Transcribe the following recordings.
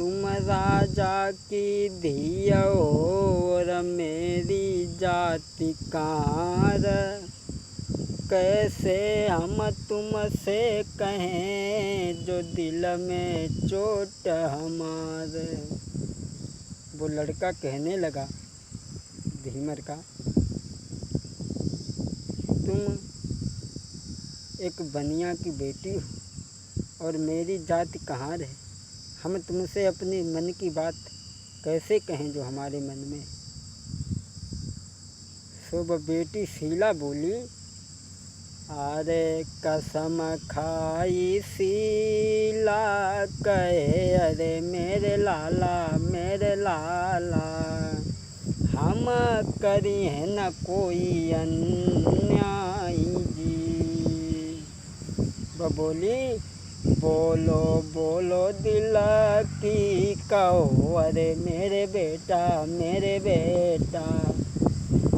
तुम राजा की धिया और मेरी जाति कार, कैसे हम तुमसे कहें जो दिल में चोट हमारे। वो लड़का कहने लगा धीमर का, तुम एक बनिया की बेटी हो और मेरी जाति कहाँ रहे, हम तुमसे अपने मन की बात कैसे कहें जो हमारे मन में। सो वह बेटी शीला बोली, अरे कसम खाई शीला कहे, अरे मेरे लाला हम करी है न कोई अन्याय जी। वह बोली, बोलो बोलो दिल की कहो, अरे मेरे बेटा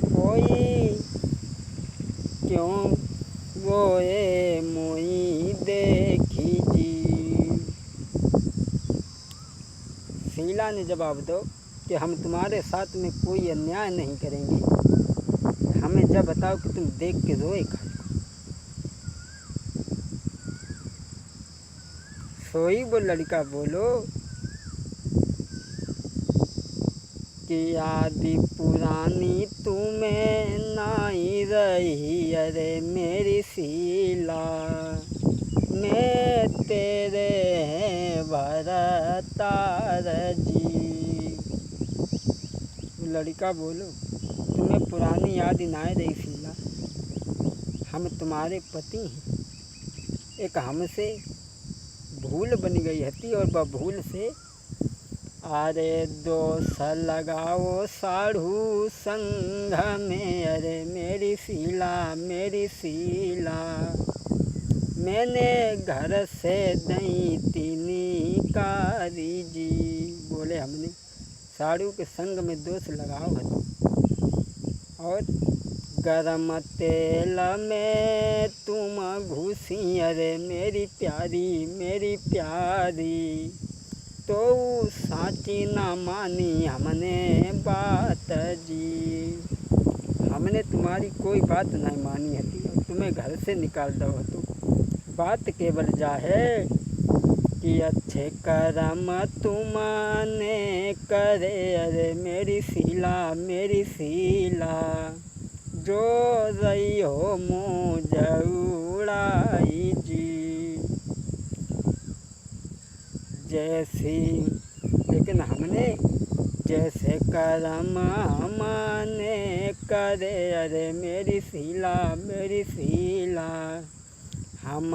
कोई क्यों रोए मोई देखी जी। शीला ने जवाब दो कि हम तुम्हारे साथ में कोई अन्याय नहीं करेंगे, हमें जब बताओ कि तुम देख के रोए खाली। सोई वो लड़का बोलो कि आदि पुरानी तुम्हें नाई रही, अरे मेरी शीला मैं तेरे हैं भरतार जी। लड़का बोलो, तुम्हें पुरानी याद नाई रही शीला, हम तुम्हारे पति हैं, एक हमसे भूल बन गई थी और वह भूल से अरे दोष लगाओ साढ़ू संग में, अरे मेरी शीला मैंने घर से दई तीनी कारी जी। बोले हमने साढ़ू के संग में दोष लगाओ है और गरम तेल में तुम घुसी, अरे मेरी प्यारी तो साची ना मानी हमने बात जी। हमने तुम्हारी कोई बात नहीं मानी हती और तुम्हें घर से निकाल दो तो बात केवल जा है कि अच्छे कर्म तुमने करे, अरे मेरी शीला जो रही हो मुझ उड़ाई जी। जैसी लेकिन हमने जैसे कर्म हमने करे, अरे मेरी शीला हम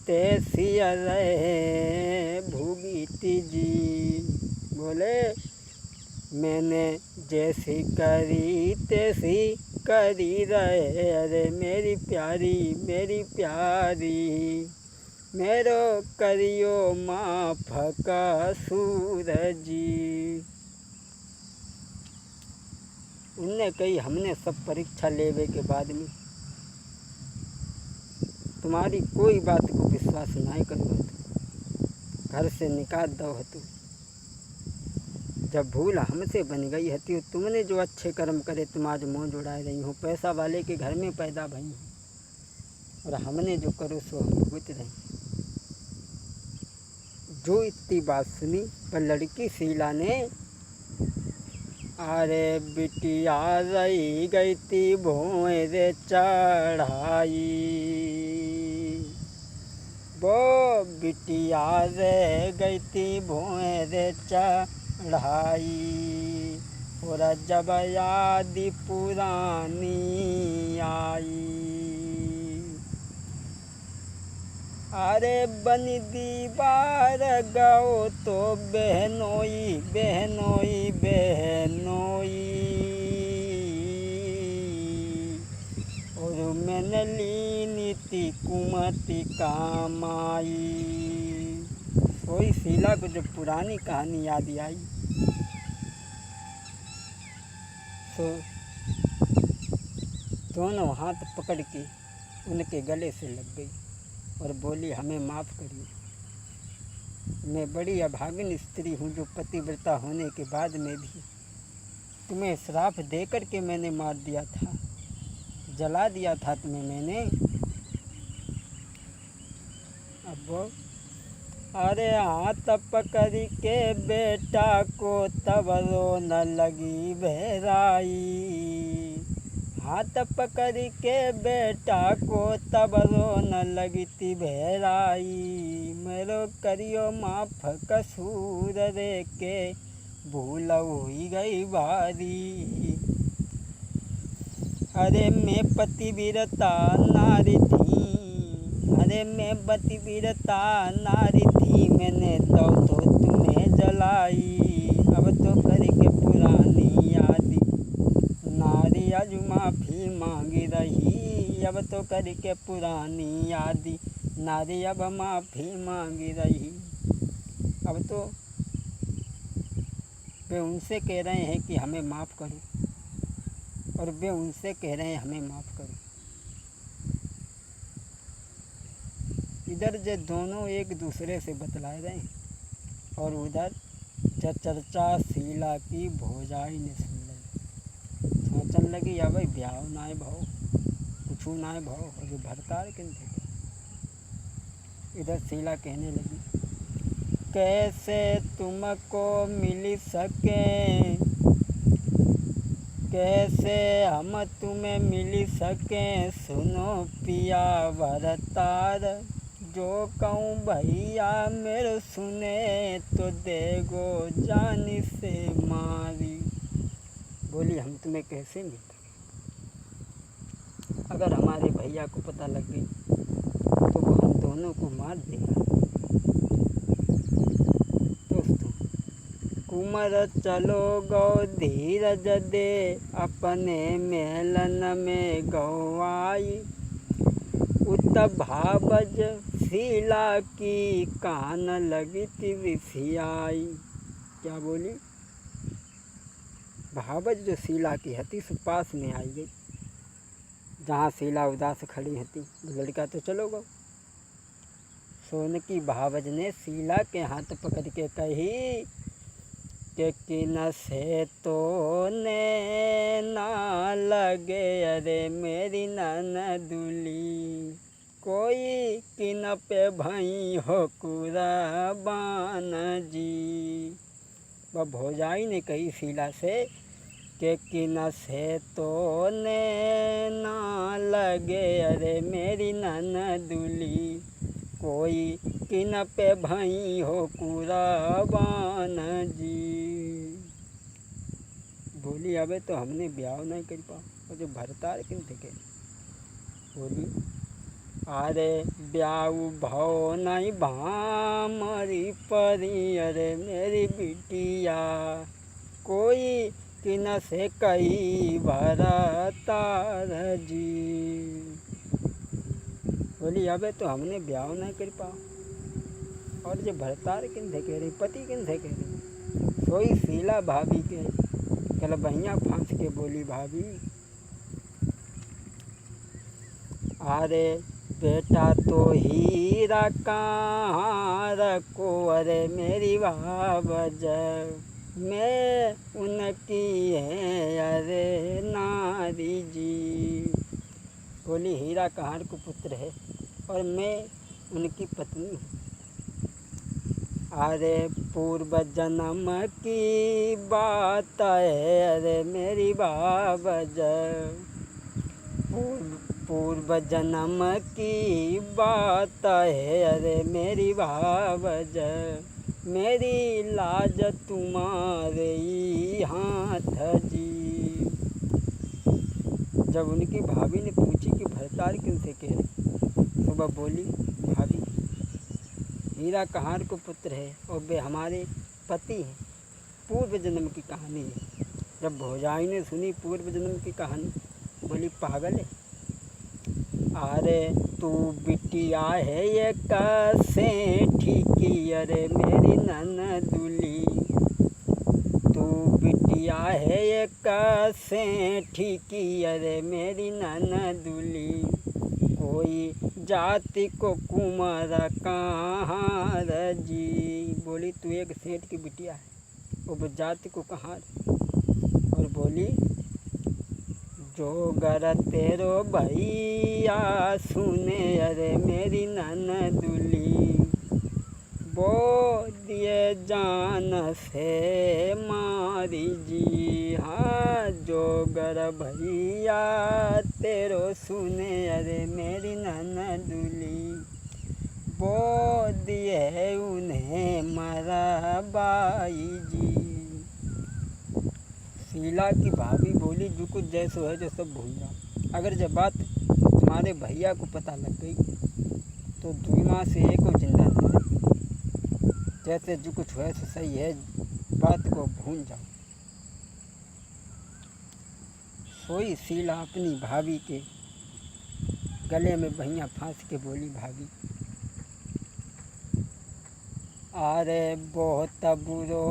तैसी रहे भूगीती जी। बोले मैंने जैसी करी तैसी करी रहे, अरे मेरी प्यारी मेरो करियो माफ का सूरजी। उनने कही, हमने सब परीक्षा लेवे के बाद में तुम्हारी कोई बात को विश्वास नहीं करो, घर से निकाल दो हतु। जब भूल हमसे बन गई हती, तुमने जो अच्छे कर्म करे तुम आज मुँह जुड़ाए रही हो, पैसा वाले के घर में पैदा भई हो और हमने जो करो सो हम भुगत रही। जो इतनी बात सुनी पर लड़की शीला ने, अरे बिटिया रही गई थी भोर चढ़ाई, वो बिटिया रह गई थी भोर चढ़ाई और जब याद पुरानी आई, अरे बन दीवार गाओ तो बहनोई और मैंने ली नीति कुमति कामाई। वही शीला को जब पुरानी कहानी याद आई तो दोनों हाथ पकड़ के उनके गले से लग गई और बोली, हमें माफ़ करिए। मैं बड़ी अभागिन स्त्री हूँ जो पतिव्रता होने के बाद में भी तुम्हें श्राप दे कर के मैंने मार दिया था, जला दिया था तुम्हें मैंने। अब वो अरे हाथ पकड़ के बेटा को तब रोने लगी बहराई, हाथ पकड़ के बेटा को तब रोने लगी थी बहराई। मेरो करियो माफ कसूर रे के भूल हुई गई बारी। अरे मैं पतिव्रता नारी थी, अरे मैं पतिव्रता नारी थी, मैंने तो तुम्हें जलाई। अब तो करके पुरानी यादी नारी आज माफ़ी मांग रही, अब तो करके पुरानी यादी नारी अब माफ़ी मांग रही। अब तो वे उनसे कह रहे हैं कि हमें माफ़ करो, और वे उनसे कह रहे हैं हमें माफ़ करो। इधर जो दोनों एक दूसरे से बतला रहे हैं, और उधर जब चर्चा शीला की भौजाई ने सुन ली, सोचने लगी या भाई ब्याह नाय भाव कुछ नाय भाव, और जो भरतार किन थे। इधर शीला कहने लगी कैसे तुमको मिल सके, कैसे हम तुम्हें मिल सके, सुनो पिया भरतार, जो कहूँ भैया मेरे सुने, तो देगो जान से मारी। बोली हम तुम्हें कैसे मिल सके, अगर हमारे भैया को पता लग गई तो वो हम दोनों को मार देगा। कुमर चलो गौ धीरज दे, अपने मेलन में गौआई, उत भावज शीला की कान लगी थी विसियाई। क्या बोली? भावज जो शीला की हती सो पास में आई गई, जहाँ शीला उदास खड़ी हती। लड़का तो चलो गो। सोन की भावज ने शीला के हाथ पकड़ के कही कि किन से तो ने ना लगे, अरे मेरी ननदुली, कोई किन पे भई हो कुर्बान जी। वह भौजाई ने कही शीला से कि किन से तो ने ना लगे, अरे मेरी ननदुली, कोई किन पे भई हो कुर्बान जी। बोली अबे तो हमने ब्याह नहीं कर पाओ, और जो भरतार किन थे के बोली अरे ब्याह भाव नहीं भामरी परी, अरे मेरी बिटिया, कोई किन से कही भरतार जी। बोली अबे तो हमने ब्याह नहीं कर पाओ, और जो भरतार किन थे कह रही, पति किन थे कह रही, सोई शीला भाभी के कल बहिया फांस के बोली भाभी अरे बेटा तो हीरा कहाँ रखो, अरे मेरी भावज मैं उनकी है अरे नारी जी। बोली हीरा कहार को पुत्र है और मैं उनकी पत्नी हूँ। अरे पूर्व जन्म की बात है, अरे मेरी भावज पूर्व जन्म की बात है, अरे मेरी भावज मेरी लाज तुम्हारे हाथ जी। जब उनकी भाभी ने पूछी कि भरतार किन से कह रही, तो वह बोली भाभी हीरा कहार को पुत्र है और वे हमारे पति हैं, पूर्व जन्म की कहानी है। जब भौजाई ने सुनी पूर्व जन्म की कहानी, बोली पागल है, अरे तू बिटिया है ये कैसे ठीकी, अरे मेरी ननदुली, तू बिटिया है ये कैसे ठीकी, अरे मेरी ननदुली, कोई जाति को कुमार कहार जी। बोली तू एक सेठ की बिटिया है, वो जाति को कहाँ रे? और बोली जो गर तेरो भैया सुने अरे मेरी ननदुली, बो दिए जान से मारी जी। हाँ जो गर भैया तेरो सुने अरे मेरी ननदुली, बो दिए उन्हें मरा बाई जी। शीला की भाभी बोली जो कुछ जैसो है जो सब भूल जाओ, अगर जब बात तुम्हारे भैया को पता लग गई तो 2 माह से एक को जिंदा नहीं रहे। जैसे जो कुछ है सो सही है, बात को भूल जाओ। सोई शीला अपनी भाभी के गले में बहियाँ फांस के बोली भाभी अरे बहुत बुरो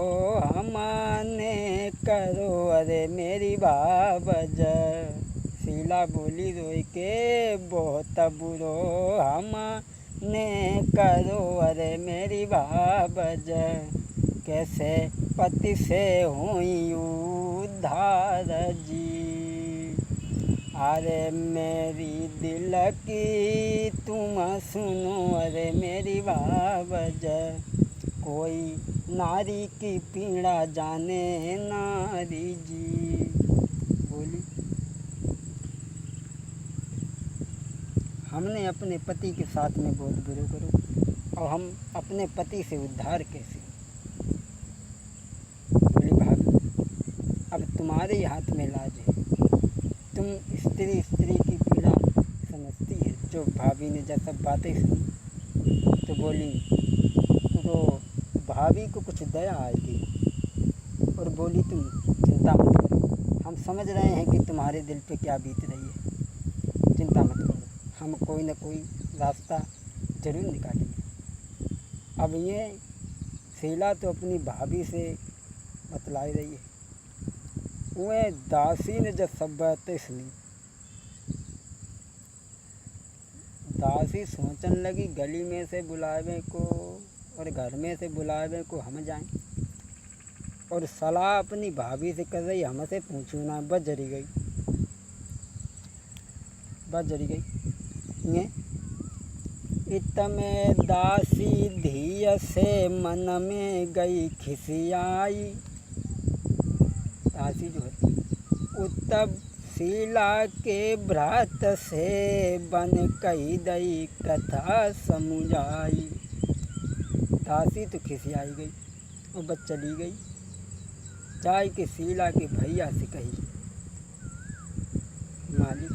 हमने करो अरे मेरी बाबज। शीला बोली रोई के बहुत बुरो हमने करो अरे मेरी बाबज, कैसे पति से हुई उद्धार जी। अरे मेरी दिल की तुम सुनो अरे मेरी बाबज, कोई नारी की पीड़ा जाने नारी जी। बोली हमने अपने पति के साथ में बहुत बुरे करो और हम अपने पति से उद्धार कैसे। बोली भाभी अब तुम्हारे ही हाथ में लाज है, तुम स्त्री की पीड़ा समझती है। जो भाभी ने जब सब बातें सुनी तो बोली तो भाभी को कुछ दया आएगी और बोली तुम चिंता मत करो, हम समझ रहे हैं कि तुम्हारे दिल पे क्या बीत रही है, चिंता मत करो, हम कोई ना कोई रास्ता ज़रूर निकालेंगे। अब ये शीला तो अपनी भाभी से बतलाई रही है, वह दासी ने जब सब बातें सुनी, दासी सोचने लगी गली में से बुलावे को और घर में से बुलावे को हम जाएं, और सलाह अपनी भाभी से कर रही हमसे पूछू ना। बस जरी गई ये इतने दासी धिय से मन में गई खिसियाई। दासी जो है उत्तम शीला के भ्रात से बन कही दई कथा समुझाई। दासी तो खिसियाई गई और बस चली गई, जाय के शीला के भैया से कही मालिक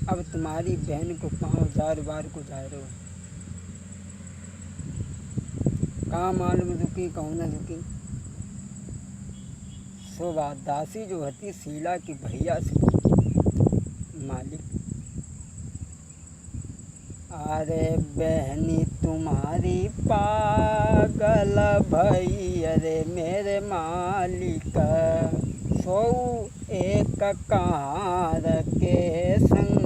अब तुम्हारी बहन को 5000 बार को जा रहे हो, कहाँ मालूम रुकी कहूँ न रुकी। सो बात दासी जो होती शीला की भैया से मालिक अरे बहनी तुम्हारी पागल भई अरे मेरे मालिक, सो एक कहार के संग